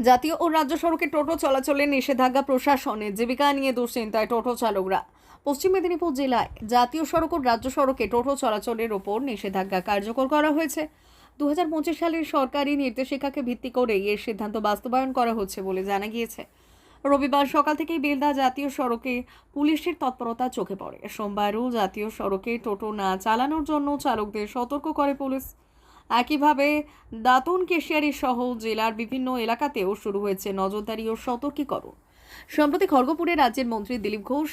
জাতীয় ও রাজ্য সড়কে টোটো চলাচলে নিষেধাজ্ঞা প্রশাসনের, জীবিকা নিয়ে দুশ্চিন্তায় টোটো চালকরা। পশ্চিম মেদিনীপুর জেলায় জাতীয় সড়ক ও রাজ্য সড়কে টোটো চলাচলের ওপর নিষেধাজ্ঞা কার্যকর করা হয়েছে। 2025 সালের সরকারি নির্দেশিকাকে ভিত্তি করে এর সিদ্ধান্ত বাস্তবায়ন করা হচ্ছে বলে জানা গিয়েছে। রবিবার সকাল থেকেই বেলদা জাতীয় সড়কে পুলিশের তৎপরতা চোখে পড়ে। সোমবারও জাতীয় সড়কে টোটো না চালানোর জন্য চালকদের সতর্ক করে পুলিশ। একইভাবে দাঁতন কেশিয়ারি সহ জেলার বিভিন্ন এলাকাতেও শুরু হয়েছে নজরদারি ও সতর্কীকরণ। সম্প্রতি খড়গপুরে রাজ্যের মন্ত্রী দিলীপ ঘোষ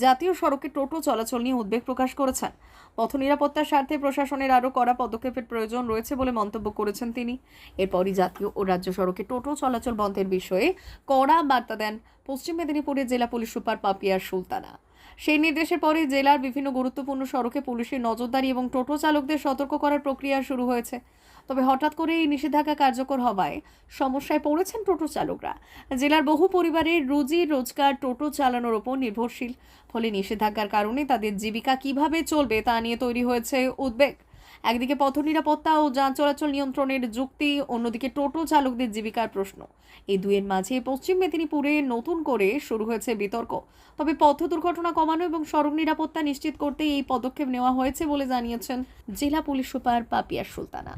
জাতীয় সড়কে টোটো চলাচল নিয়ে উদ্বেগ প্রকাশ করেছেন। পথ নিরাপত্তার স্বার্থে প্রশাসনের আরও কড়া পদক্ষেপের প্রয়োজন রয়েছে বলে মন্তব্য করেছেন তিনি। এরপরই জাতীয় ও রাজ্য সড়কে টোটো চলাচল বন্ধের বিষয়ে কড়া বার্তা দেন পশ্চিম মেদিনীপুরের জেলা পুলিশ সুপার পাপিয়া সুলতানা। সেই নির্দেশের পরে জেলার বিভিন্ন গুরুত্বপূর্ণ সড়কে পুলিশের নজরদারি এবং টোটো চালকদের সতর্ক করার প্রক্রিয়া শুরু হয়েছে। তবে হঠাৎ করে এই নিষেধাজ্ঞা কার্যকর হওয়ায় সমস্যায় পড়েছেন টোটো চালকরা। জেলার বহু পরিবারের রুজি রোজগার টোটো চালানোর ওপর নির্ভরশীল। ফলে নিষেধাজ্ঞার কারণে তাদের জীবিকা কিভাবে চলবে তা নিয়ে তৈরি হয়েছে উদ্বেগ। একদিকে পথ নিরাপত্তা ও যান চলাচল নিয়ন্ত্রণের যুক্তি, অন্যদিকে টোটো চালকদের জীবিকার প্রশ্ন। এই দুয়ের মাঝে পশ্চিম মেদিনীপুরে নতুন করে শুরু হয়েছে বিতর্ক। তবে পথ দুর্ঘটনা কমানো এবং সড়ক নিরাপত্তা নিশ্চিত করতে এই পদক্ষেপ নেওয়া হয়েছে বলে জানিয়েছেন জেলা পুলিশ সুপার পাপিয়া সুলতানা।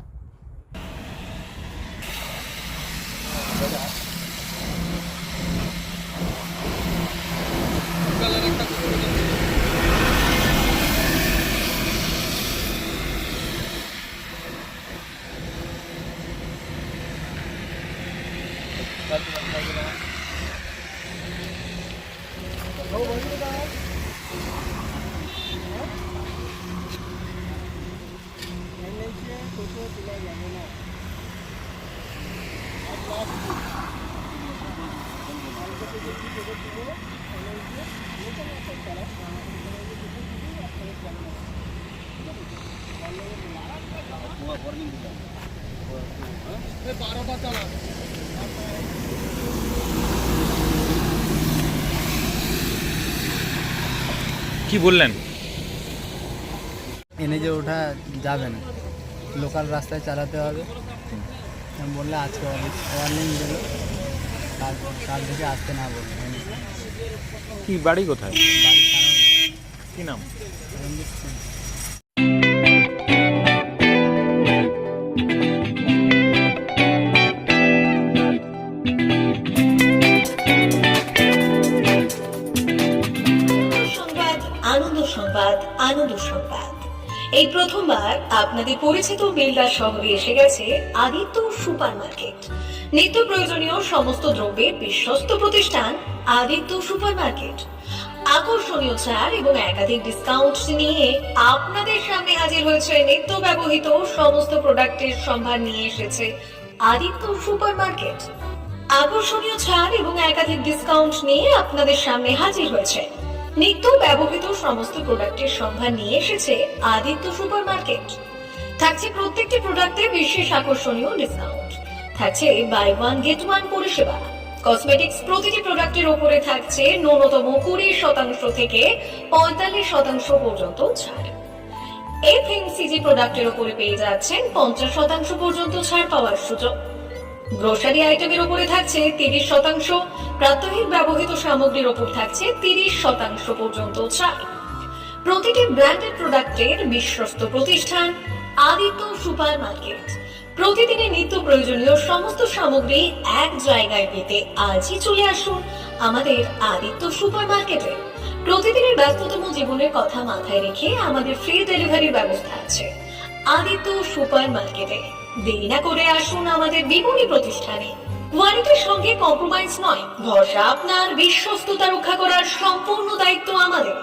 কি বললেন? এনে যে ওঠা যাবে না, লোকাল রাস্তায় চালাতে হবে। আমি বললে আজকে ওয়ার্নিং দিল, তারপর কাল থেকে আসতে না বলবো। কি বাড়ি কোথায়? বাড়ি কি নাম? রঞ্জিত সিং। আনন্দ সংবাদ, আনন্দ সংবাদ। এই প্রথমবার আপনাদের পরিচিত বেলদা শহরে এসে গেছে আদিত্য সুপার মার্কেট। নিত্য প্রয়োজনীয় সমস্ত দ্রব্যের বিশ্বস্ত প্রতিষ্ঠান আদিত্য সুপার মার্কেট। আকর্ষণীয় ছাড় এবং একাধিক ডিসকাউন্ট নিয়ে আপনাদের সামনে হাজির হয়েছে। নিত্য ব্যবহৃত সমস্ত প্রোডাক্টের সম্ভার নিয়ে এসেছে আদিত্য সুপার মার্কেট। আকর্ষণীয় ছাড় এবং একাধিক ডিসকাউন্ট নিয়ে আপনাদের সামনে হাজির হয়েছে। নিত্য ব্যবহৃত সমস্ত প্রোডাক্টের সম্ভার নিয়ে এসেছে আদিত্য সুপার মার্কেট। থাকছে প্রত্যেকটি প্রোডাক্টে বিশেষ আকর্ষণীয় ডিসকাউন্ট। থাকছে বাই ওয়ান গেট ওয়ান পরিষেবা। কসমেটিক্স প্রতিটি প্রোডাক্টের উপরে থাকছে ন্যূনতম 20% থেকে 45% পর্যন্ত ছাড়। এফএমসিজি প্রোডাক্টের উপরে পেয়ে যাচ্ছেন 50% পর্যন্ত ছাড় পাওয়ার সুযোগ। গ্রোসারি আইটেমের উপরে থাকছে 30%, প্রাত্যহিক ব্যবহৃত সামগ্রীর উপর থাকছে 30% পর্যন্ত ছাড়। প্রতিটি ব্র্যান্ডেড প্রোডাক্টের বিশ্বস্ত প্রতিষ্ঠান আদিত্য সুপার মার্কেট। প্রতিদিনের নিত্য প্রয়োজনীয় সমস্ত সামগ্রী এক জায়গায় পেতে আজই চলে আসুন আমাদের আদিত্য সুপার মার্কেটে। প্রতিদিনের ব্যস্ততম জীবনের কথা মাথায় রেখে আমাদের ফ্রি ডেলিভারির ব্যবস্থা আছে আদিত্য সুপার মার্কেটে। দেরি না করে আসুন আমাদের বিপণী প্রতিষ্ঠানে। কোয়ালিটির সঙ্গে কম্প্রোমাইজ নয়, ভরসা আপনার, বিশ্বস্ততা রক্ষা করার সম্পূর্ণ দায়িত্ব আমাদের।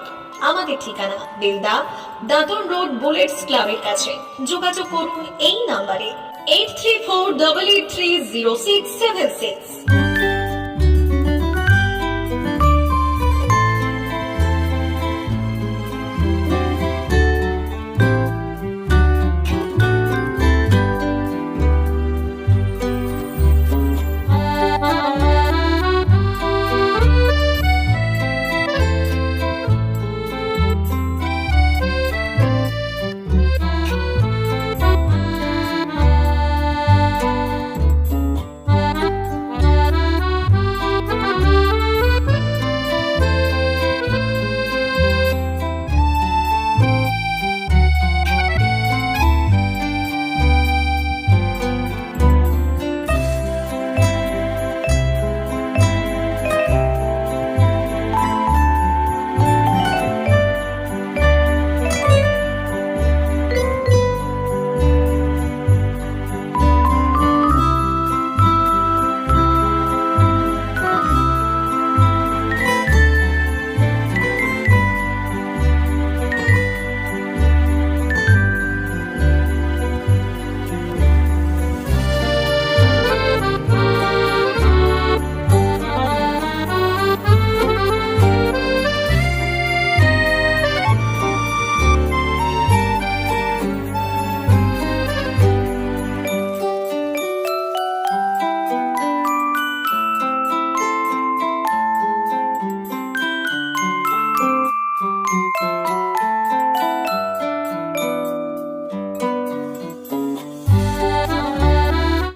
আমাদের ঠিকানা বেলদা, দাঁতন রোড, বুলেটস ক্লাবের কাছে। যোগাযোগ করুন এই নাম্বারে 8348830676।